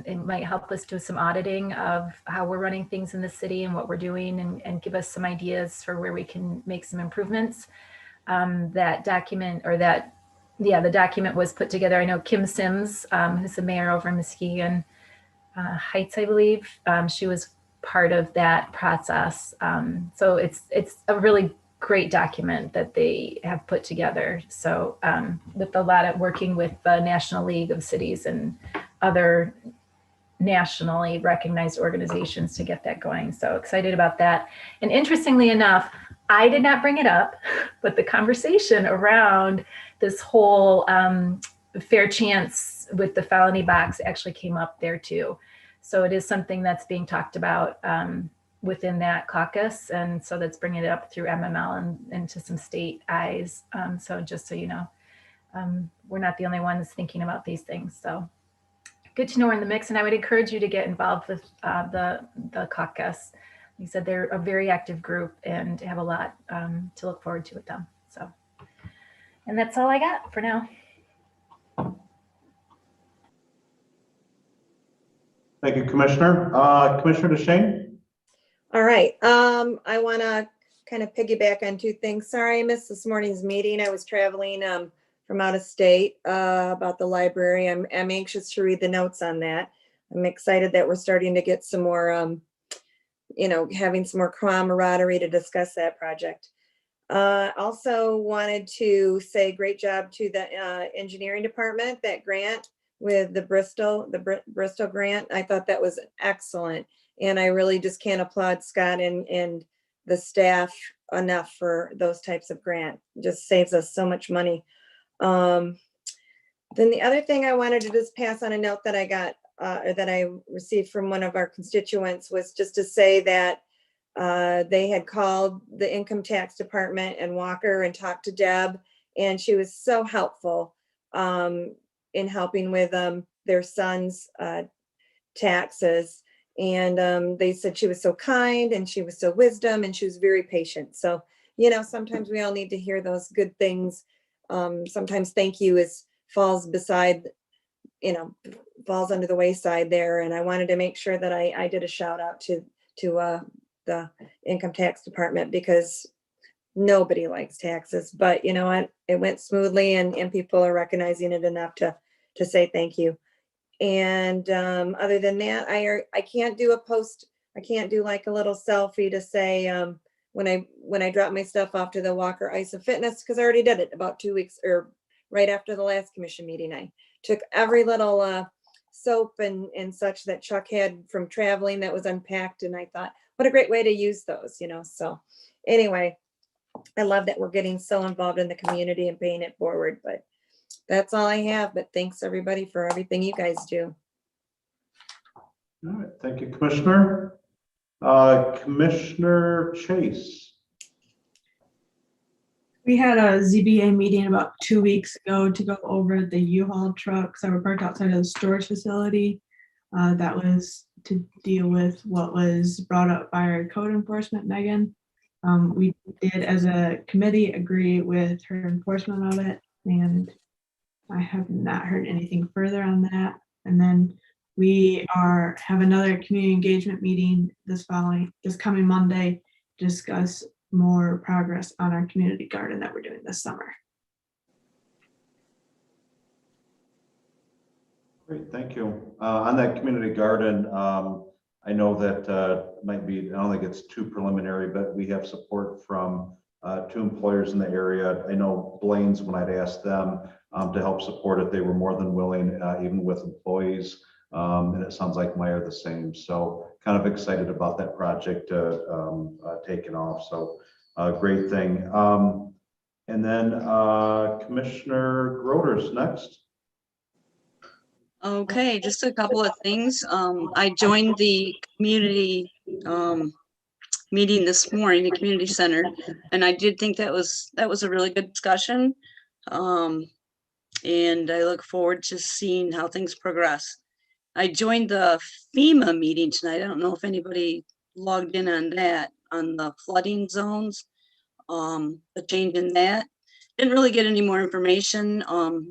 Speaker 3: It might help us do some auditing of how we're running things in the city and what we're doing, and give us some ideas for where we can make some improvements. That document, or that, yeah, the document was put together. I know Kim Sims, who's the mayor over in Muskegon Heights, I believe, she was part of that process. So it's a really great document that they have put together. So with a lot of working with the National League of Cities and other nationally recognized organizations to get that going. So excited about that. And interestingly enough, I did not bring it up, but the conversation around this whole fair chance with the felony box actually came up there too. So it is something that's being talked about within that caucus. And so that's bringing it up through MML and into some state eyes. So just so you know, we're not the only ones thinking about these things. So good to know we're in the mix. And I would encourage you to get involved with the caucus. Like I said, they're a very active group and have a lot to look forward to with them. So, and that's all I got for now.
Speaker 1: Thank you, Commissioner. Commissioner DeShane?
Speaker 4: All right, I want to kind of piggyback on two things. Sorry, I missed this morning's meeting. I was traveling from out of state about the library. I'm anxious to read the notes on that. I'm excited that we're starting to get some more, having some more camaraderie to discuss that project. Also wanted to say great job to the engineering department, that grant with the Bristol grant. I thought that was excellent. And I really just can't applaud Scott and the staff enough for those types of grant. Just saves us so much money. Then the other thing I wanted to just pass on a note that I got, or that I received from one of our constituents, was just to say that they had called the income tax department and Walker and talked to Deb, and she was so helpful in helping with their son's taxes. And they said she was so kind and she was so wisdom and she was very patient. So, sometimes we all need to hear those good things. Sometimes thank you falls beside, falls under the wayside there. And I wanted to make sure that I did a shout out to the income tax department, because nobody likes taxes, but you know what, it went smoothly and people are recognizing it enough to say thank you. And other than that, I can't do a post. I can't do like a little selfie to say when I drop my stuff off to the Walker Ice and Fitness, because I already did it about 2 weeks or right after the last commission meeting. I took every little soap and such that Chuck had from traveling that was unpacked, and I thought, what a great way to use those, So anyway, I love that we're getting so involved in the community and paying it forward. But that's all I have. But thanks everybody for everything you guys do.
Speaker 1: All right, thank you, Commissioner. Commissioner Chase.
Speaker 11: We had a ZBA meeting about 2 weeks ago to go over the U-Haul trucks that were parked outside of the storage facility. That was to deal with what was brought up by our code enforcement, Megan. We did, as a committee, agree with her enforcement of it, and I have not heard anything further on that. And then we have another community engagement meeting this coming Monday to discuss more progress on our community garden that we're doing this summer.
Speaker 1: Great, thank you. On that community garden, I know that might be, I don't think it's too preliminary, but we have support from 2 employers in the area. I know Blaine's, when I'd asked them to help support it, they were more than willing, even with employees. And it sounds like Meyer the same. So kind of excited about that project taking off. So great thing. And then Commissioner Groders next.
Speaker 8: Okay, just a couple of things. I joined the community meeting this morning, the community center, and I did think that was a really good discussion. And I look forward to seeing how things progress. I joined the FEMA meeting tonight. I don't know if anybody logged in on that, on the flooding zones, the change in that. Didn't really get any more information.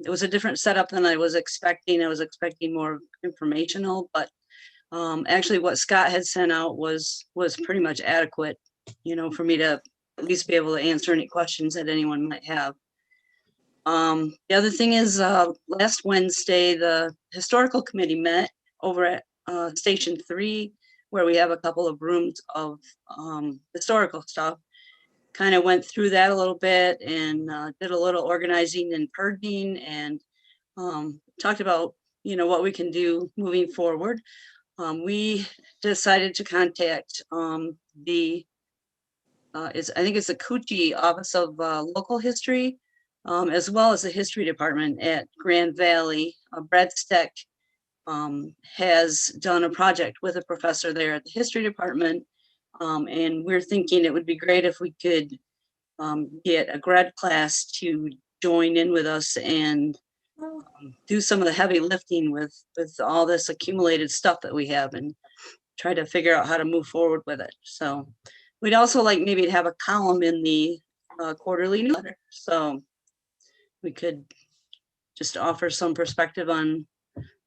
Speaker 8: It was a different setup than I was expecting. I was expecting more informational, but actually what Scott had sent out was pretty much adequate, for me to at least be able to answer any questions that anyone might have. The other thing is, last Wednesday, the historical committee met over at Station 3, where we have a couple of rooms of historical stuff. Kind of went through that a little bit and did a little organizing and purging, and talked about, what we can do moving forward. We decided to contact I think it's the Kcca Office of Local History, as well as the History Department at Grand Valley. Brad Steck has done a project with a professor there at the History Department, and we're thinking it would be great if we could get a grad class to join in with us and do some of the heavy lifting with all this accumulated stuff that we have, and try to figure out how to move forward with it. So we'd also like maybe to have a column in the quarterly newsletter, so we could just offer some perspective on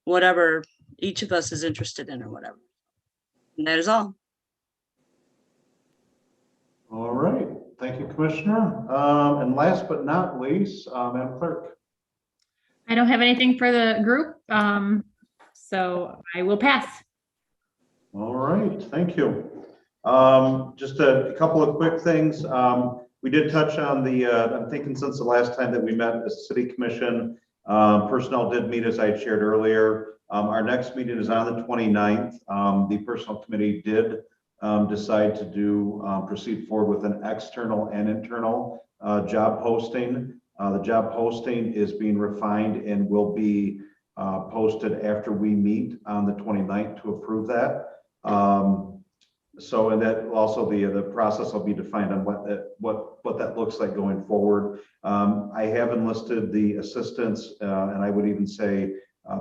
Speaker 8: whatever each of us is interested in or whatever. And that is all.
Speaker 1: All right, thank you, Commissioner. And last but not least, Madam Clerk.
Speaker 9: I don't have anything for the group, so I will pass.
Speaker 1: All right, thank you. Just a couple of quick things. We did touch on I'm thinking since the last time that we met as City Commission, personnel did meet as I shared earlier. Our next meeting is on the 29th. The Personnel Committee did decide to proceed forward with an external and internal job posting. The job posting is being refined and will be posted after we meet on the 29th to approve that. And that also the process will be defined on what that looks like going forward. I have enlisted the assistance, and I would even say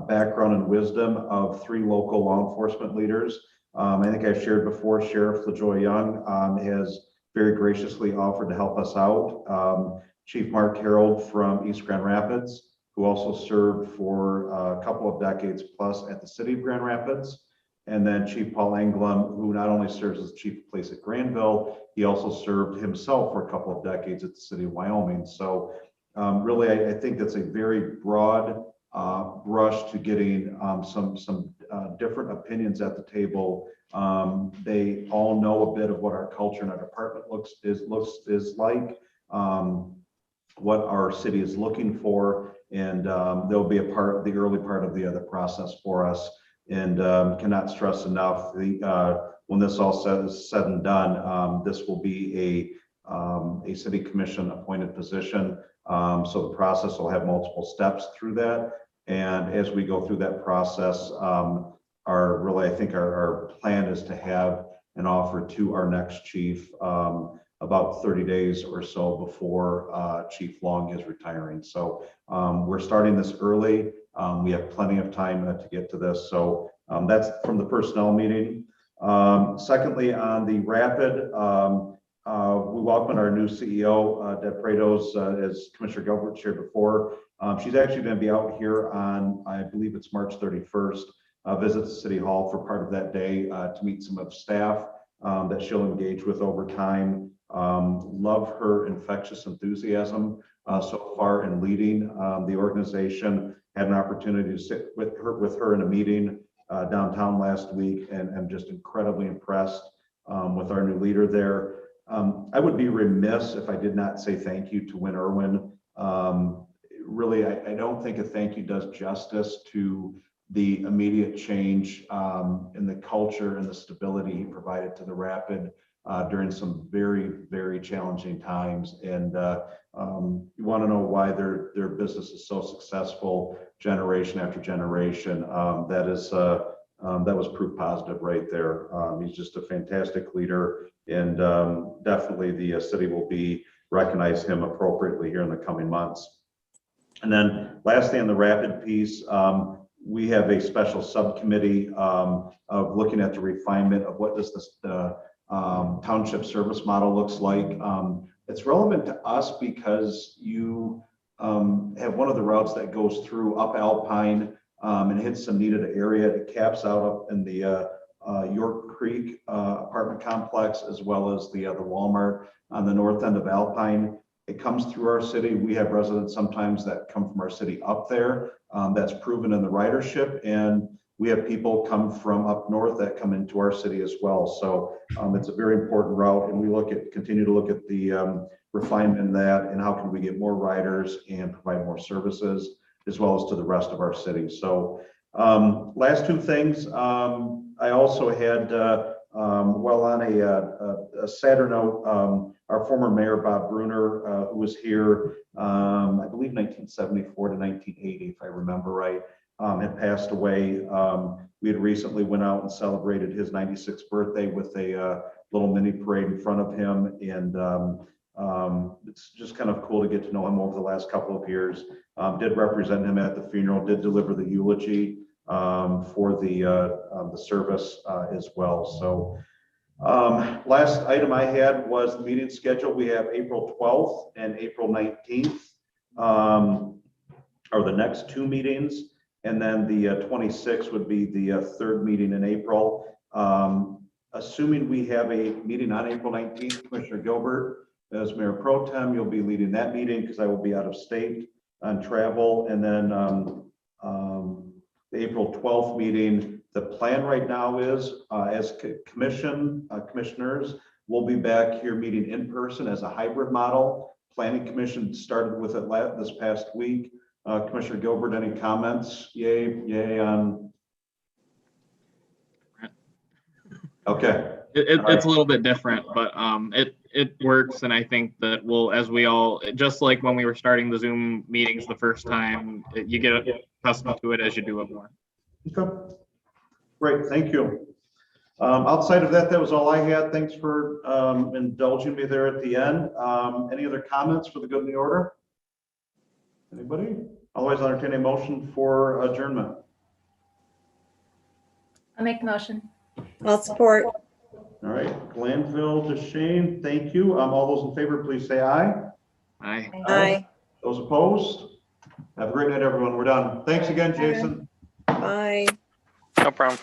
Speaker 1: background and wisdom of 3 local law enforcement leaders. I think I shared before, Sheriff LaJoy Young has very graciously offered to help us out. Chief Mark Harold from East Grand Rapids, who also served for a couple of decades plus at the city of Grand Rapids. And then Chief Paul Englund, who not only serves as chief of police at Granville, he also served himself for a couple of decades at the city of Wyoming. So really, I think that's a very broad brush to getting some different opinions at the table. They all know a bit of what our culture and our department is like, what our city is looking for, and they'll be the early part of the other process for us. And cannot stress enough, when this all is said and done, this will be a city commission appointed position. So the process will have multiple steps through that. And as we go through that process, I think our plan is to have an offer to our next chief about 30 days or so before Chief Long is retiring. So we're starting this early. We have plenty of time to get to this. So that's from the personnel meeting. Secondly, on the Rapid, we welcome our new CEO, Deb Prados, as Commissioner Gilbert shared before. She's actually going to be out here on, I believe it's March 31st, visit the City Hall for part of that day to meet some of staff that she'll engage with over time. Love her infectious enthusiasm so far in leading the organization. Had an opportunity to sit with her in a meeting downtown last week, and I'm just incredibly impressed with our new leader there. I would be remiss if I did not say thank you to Win Irwin. Really, I don't think a thank you does justice to the immediate change in the culture and the stability he provided to the Rapid during some very, very challenging times. And you want to know why their business is so successful generation after generation. That was proof positive right there. He's just a fantastic leader, and definitely the city will recognize him appropriately here in the coming months. And then lastly, on the Rapid piece, we have a special subcommittee of looking at the refinement of what does township service model looks like. It's relevant to us because you have one of the routes that goes through up Alpine and hits some needed area. It caps out up in the York Creek apartment complex, as well as the Walmart on the north end of Alpine. It comes through our city. We have residents sometimes that come from our city up there. That's proven in the ridership. And we have people come from up north that come into our city as well. So it's a very important route, and we continue to look at the refinement in that and how can we get more riders and provide more services as well as to the rest of our city. So last two things, I also had, well, on a sadder note, our former mayor, Bob Bruner, who was here, I believe 1974 to 1980, if I remember right, had passed away. We had recently went out and celebrated his 96th birthday with a little mini parade in front of him. And it's just kind of cool to get to know him over the last couple of years. Did represent him at the funeral, did deliver the eulogy for the service as well. So last item I had was the meeting schedule. We have April 12th and April 19th are the next two meetings. And then the 26th would be the third meeting in April. Assuming we have a meeting on April 19th, Commissioner Gilbert, as Mayor Pro Tem, you'll be leading that meeting because I will be out of state on travel. And then the April 12th meeting, the plan right now is as commissioners, we'll be back here meeting in person as a hybrid model. Planning Commission started with it this past week. Commissioner Gilbert, any comments? Yay on? Okay.
Speaker 7: It's a little bit different, but it works, and I think that as we all, just like when we were starting the Zoom meetings the first time, you get accustomed to it as you do it more.
Speaker 1: Okay. Great, thank you. Outside of that, that was all I had. Thanks for indulging me there at the end. Any other comments for the good of the order? Anybody? Otherwise, I'll entertain a motion for adjournment.
Speaker 3: I'll make the motion.
Speaker 4: I'll support.
Speaker 1: All right, Glanville to Shane, thank you. All those in favor, please say aye.
Speaker 7: Aye.
Speaker 4: Aye.
Speaker 1: Those opposed? Have a great night, everyone. We're done. Thanks again, Jason.
Speaker 4: Bye.
Speaker 12: No problem.